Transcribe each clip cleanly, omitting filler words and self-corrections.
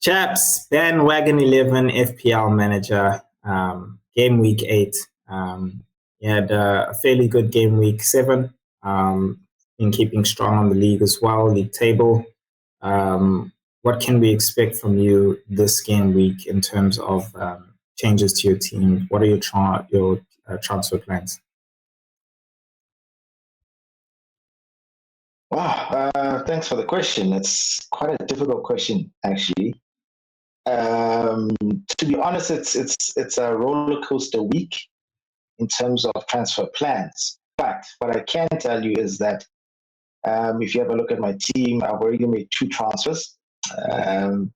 Chaps, bandwagon 11 FPL manager, game week 8. He had a fairly good game week 7, in keeping strong on the league as well, league table. What can we expect from you this game week in terms of changes to your team? What are your transfer plans? Wow, thanks for the question. It's quite a difficult question, actually. To be honest, it's a roller coaster week in terms of transfer plans. But what I can tell you is that if you have a look at my team, I've already made 2 transfers. I've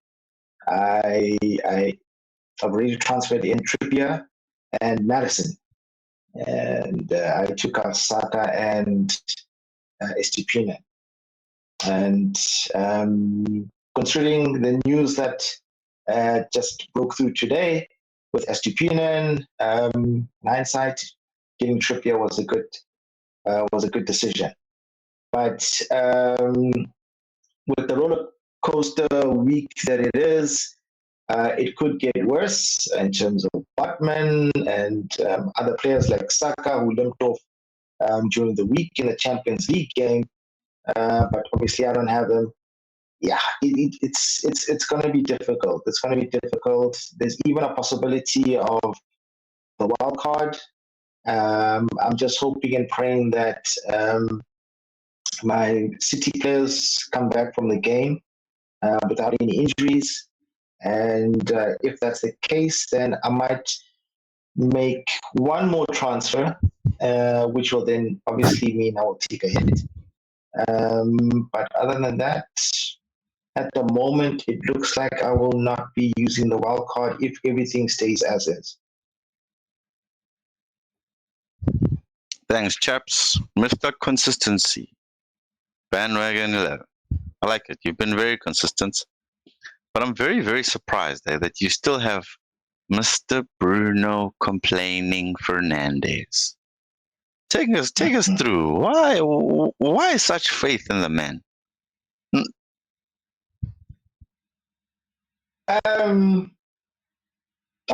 already transferred in Trippier and Madison, and I took out Saka and Estupina. And considering the news that just broke through today with Estupinian, hindsight, getting Trippier was a good decision. But with the roller coaster week that it is, it could get worse in terms of Botman and other players like Saka, who limped off during the week in the Champions League game. But obviously, I don't have them. Yeah, it's going to be difficult. It's going to be difficult. There's even a possibility of the wild card. I'm just hoping and praying that my City players come back from the game without any injuries. And if that's the case, then I might make one more transfer, which will then obviously mean I will take a hit. But other than that, at the moment, it looks like I will not be using the wild card if everything stays as is. Thanks, chaps. Mr. Consistency. Bandwagon 11. I like it. You've been very consistent. But I'm very, very surprised that you still have Mr. Bruno Complaining Fernandes. Take us through. Why such faith in the man? I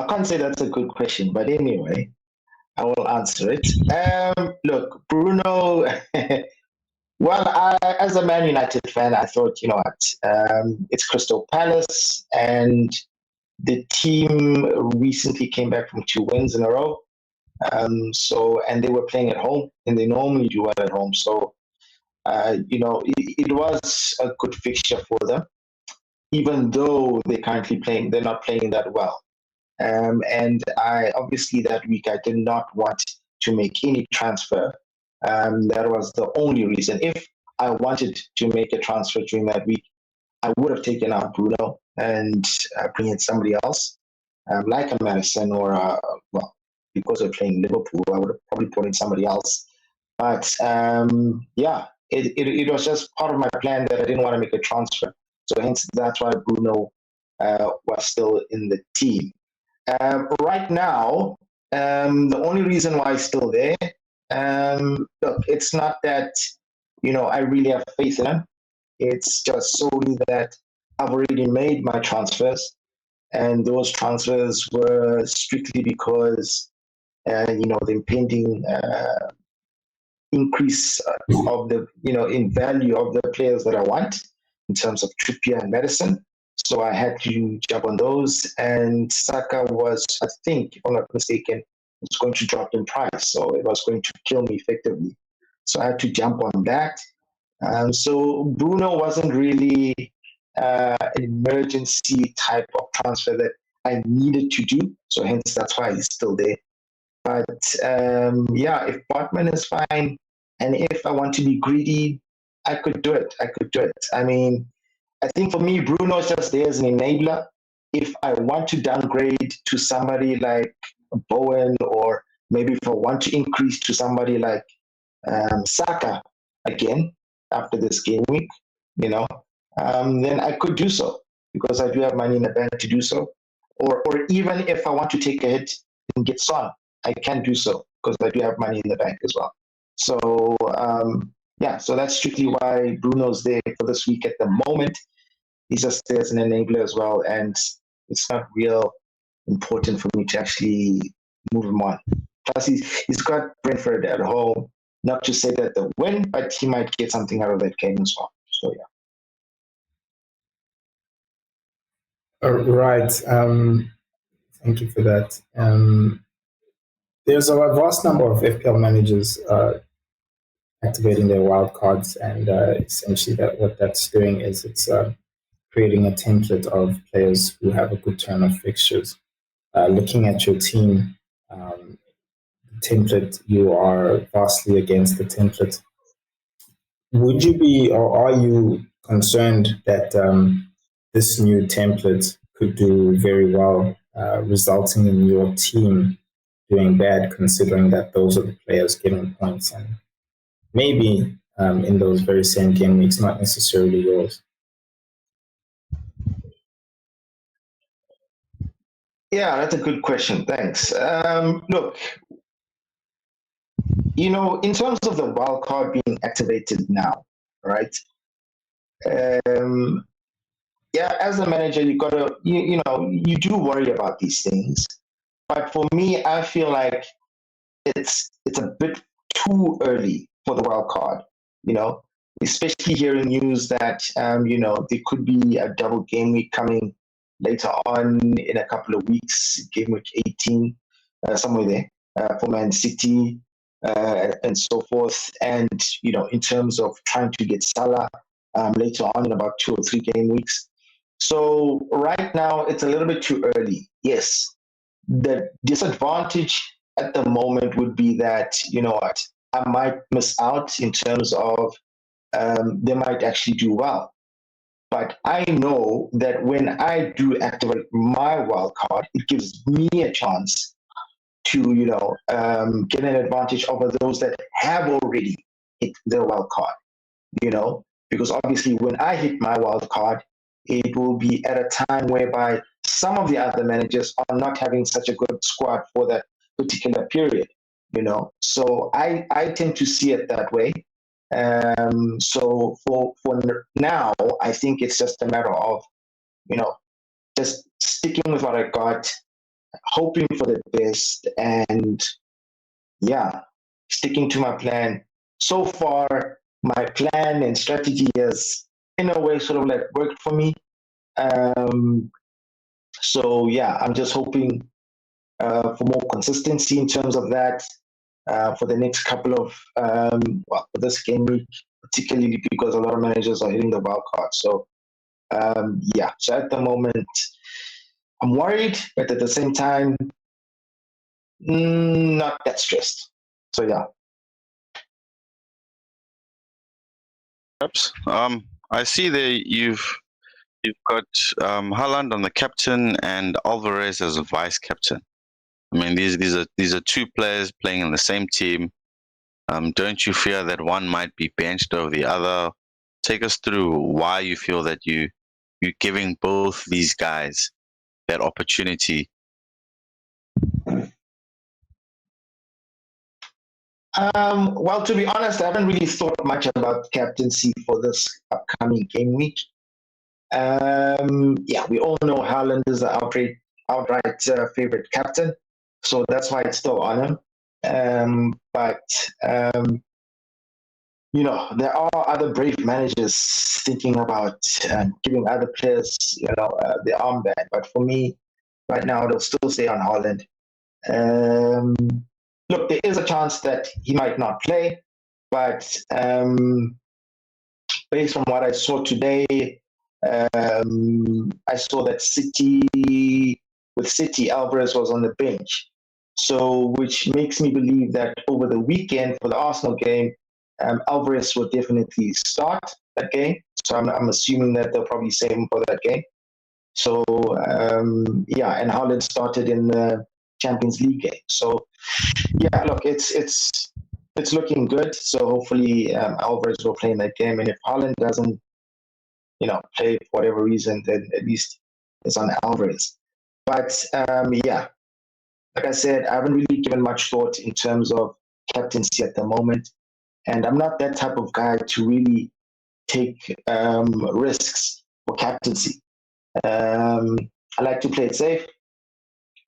can't say that's a good question, but anyway, I will answer it. Look, Bruno. Well, as a Man United fan, I thought, you know what, it's Crystal Palace, and the team recently came back from 2 wins in a row. And they were playing at home, and they normally do well at home. So, it was a good fixture for them, even though they're not playing that well. And I obviously that week I did not want to make any transfer. That was the only reason. If I wanted to make a transfer during that week, I would have taken out Bruno and bring in somebody else, like a Madison or because they're playing Liverpool, I would have probably put in somebody else. But it was just part of my plan that I didn't want to make a transfer. So hence that's why Bruno was still in the team. Right now, the only reason why he's still there, look, it's not that, I really have faith in him. It's just solely that I've already made my transfers, and those transfers were strictly because, the impending increase of the, in value of the players that I want in terms of Trippier and Madison. So I had to jump on those, and Saka was, I think, if I'm not mistaken, was going to drop in price, so it was going to kill me effectively. So I had to jump on that. So Bruno wasn't really an emergency type of transfer that I needed to do, so hence that's why he's still there. But if Botman is fine, and if I want to be greedy, I could do it. I mean, I think for me, Bruno is just there as an enabler. If I want to downgrade to somebody like Bowen, or maybe if I want to increase to somebody like Saka again after this game week, then I could do so because I do have money in the bank to do so. Or even if I want to take a hit and get Son, I can do so because I do have money in the bank as well. So so that's strictly why Bruno's there for this week at the moment. he's just there as an enabler as well, and it's not real important for me to actually move him on. Plus, he's got Brentford at home. Not to say that they'll win, but he might get something out of that game as well. So yeah. Right. Thank you for that. There's a vast number of FPL managers activating their wildcards, and essentially what that's doing is it's creating a template of players who have a good turn of fixtures. Looking at your team, template, you are vastly against the template. Would you be, or are you concerned that this new template could do very well, resulting in your team doing bad, considering that those are the players getting points and maybe in those very same game weeks, not necessarily yours? Yeah, that's a good question. Thanks. Look, in terms of the wild card being activated now, right? Yeah, as a manager, you gotta, you do worry about these things. But for me, I feel like it's a bit too early for the wild card. Especially hearing news that there could be a double game week coming later on in a couple of weeks, game week 18, somewhere there for Man City and so forth. And in terms of trying to get Salah later on in about 2 or 3 game weeks. So right now it's a little bit too early. Yes, the disadvantage at the moment would be that I might miss out in terms of they might actually do well. But I know that when I do activate my wild card, it gives me a chance to, get an advantage over those that have already hit their wild card, because obviously when I hit my wild card, it will be at a time whereby some of the other managers are not having such a good squad for that particular period, So I tend to see it that way. So for now, I think it's just a matter of, just sticking with what I got, hoping for the best, and yeah, sticking to my plan. So far, my plan and strategy has, in a way, sort of like worked for me. So yeah, I'm just hoping for more consistency in terms of that for the next couple of for this game week, particularly because a lot of managers are hitting the wild card. So yeah, so at the moment, I'm worried, but at the same time, not that stressed. So yeah. I see there you've got Haaland on the captain and Alvarez as a vice captain. I mean, these are 2 players playing in the same team. Don't you fear that one might be benched over the other? Take us through why you feel that you're giving both these guys that opportunity. Well, to be honest, I haven't really thought much about captaincy for this upcoming game week. Yeah, we all know Haaland is the outright favorite captain, so that's why it's still on him. But there are other brave managers thinking about giving other players, the armband. But for me, right now, it'll still stay on Haaland. Look, there is a chance that he might not play, but based on what I saw today, I saw that City, Alvarez was on the bench. So, which makes me believe that over the weekend for the Arsenal game, Alvarez will definitely start that game. So I'm assuming that they'll probably save him for that game. So, yeah, and Haaland started in the Champions League game. So, yeah, look, it's looking good. So hopefully Alvarez will play in that game. And if Haaland doesn't, play for whatever reason, then at least it's on Alvarez. But yeah, like I said, I haven't really given much thought in terms of captaincy at the moment. And I'm not that type of guy to really take risks for captaincy. I like to play it safe.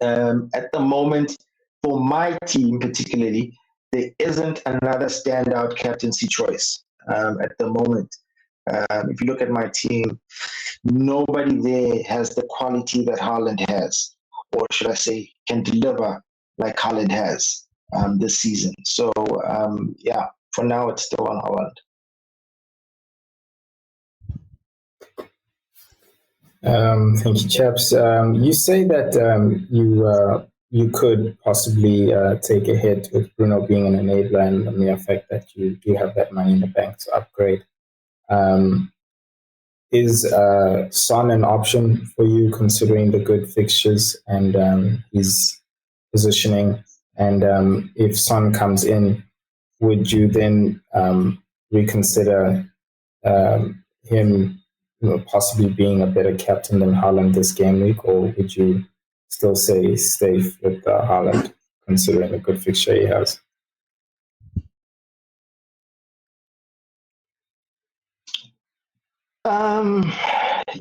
At the moment, for my team particularly, there isn't another standout captaincy choice at the moment. If you look at my team, nobody there has the quality that Haaland has, or should I say, can deliver like Haaland has this season. So, yeah, for now, it's still on Haaland. Thank you, chaps. You say that you could possibly take a hit with Bruno being an enabler and the mere fact that you do have that money in the bank to upgrade. Is Son an option for you, considering the good fixtures and his positioning? And if Son comes in, would you then reconsider him possibly being a better captain than Haaland this game week, or would you still say safe with Haaland, considering the good fixture he has?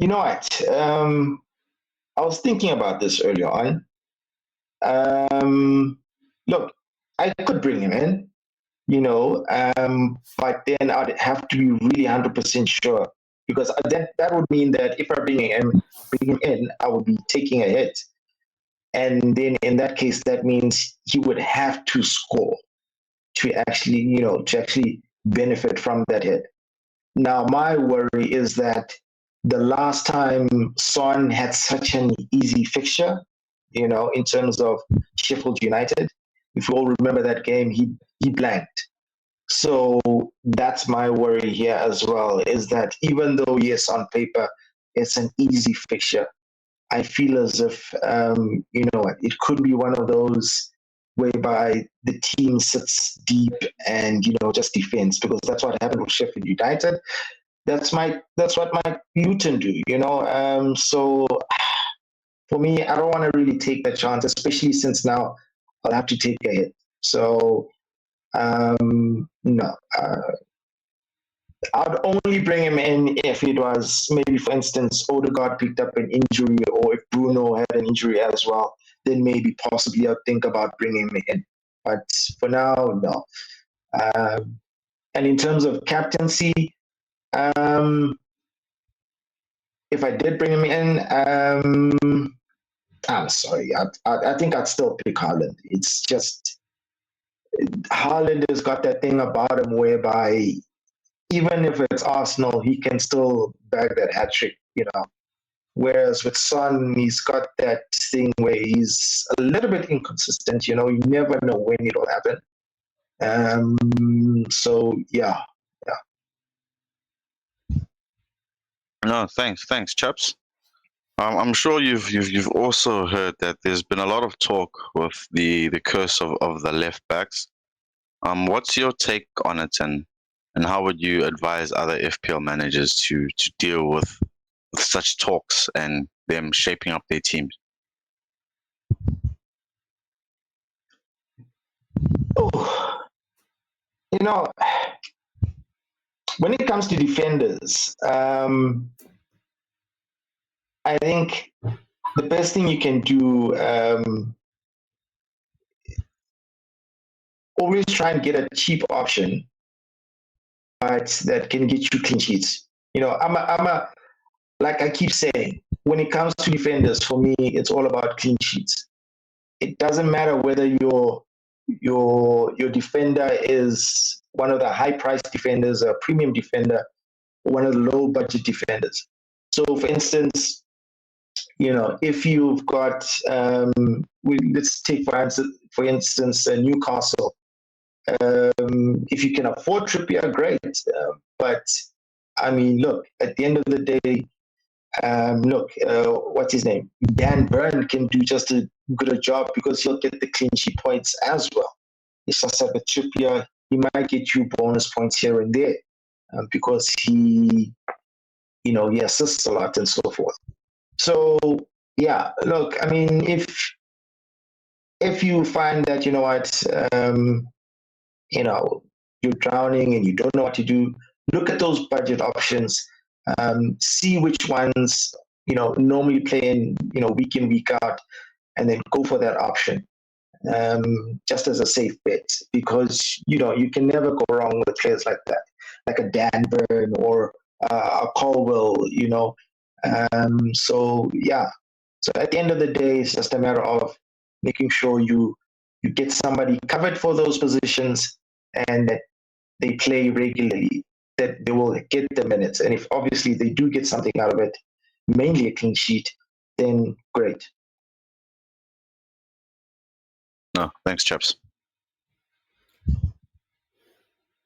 You know what? I was thinking about this earlier on. Look, I could bring him in, but then I'd have to be really 100% sure, because that would mean that if I bring him in, I would be taking a hit. And then in that case, that means he would have to score to actually benefit from that hit. Now, my worry is that the last time Son had such an easy fixture, in terms of Sheffield United, if you all remember that game, he blanked. So that's my worry here as well, is that even though, yes, on paper, it's an easy fixture, I feel as if, it could be one of those whereby the team sits deep and, just defends, because that's what happened with Sheffield United. That's what my Luton do, so for me, I don't want to really take that chance, especially since now I'll have to take a hit. So, no, I'd only bring him in if it was maybe, for instance, Odegaard picked up an injury, or if Bruno had an injury as well, then maybe possibly I'd think about bringing him in. But for now, no. And in terms of captaincy, if I did bring him in, I'm sorry. I think I'd still pick Haaland. It's just Haaland has got that thing about him whereby even if it's Arsenal, he can still bag that hat trick, Whereas with Son, he's got that thing where he's a little bit inconsistent. You never know when it'll happen. So yeah. No, thanks, chaps. I'm sure you've also heard that there's been a lot of talk with the curse of the left backs. What's your take on it, and how would you advise other FPL managers to deal with such talks and them shaping up their teams? Oh, when it comes to defenders, I think the best thing you can do, always try and get a cheap option, but that can get you clean sheets. Like I keep saying, when it comes to defenders, for me, it's all about clean sheets. It doesn't matter whether your defender is one of the high-priced defenders, a premium defender, or one of the low-budget defenders. So, for instance, if you've got, let's take for instance, Newcastle. If you can afford Trippier, great. But I mean, look, at the end of the day, what's his name? Dan Burn can do just as good a job, because he'll get the clean sheet points as well. It's just like with Trippier, he might get you bonus points here and there, because he assists a lot and so forth. So yeah, look, I mean, if you find that you're drowning and you don't know what to do, look at those budget options. see which ones, normally play week in, week out, and then go for that option. Just as a safe bet, because you can never go wrong with players like that, like a Dan Burn or a Colwell. So yeah. So at the end of the day, it's just a matter of making sure you get somebody covered for those positions, and that they play regularly, that they will get the minutes. And if obviously they do get something out of it, mainly a clean sheet, then great. No, thanks, chaps.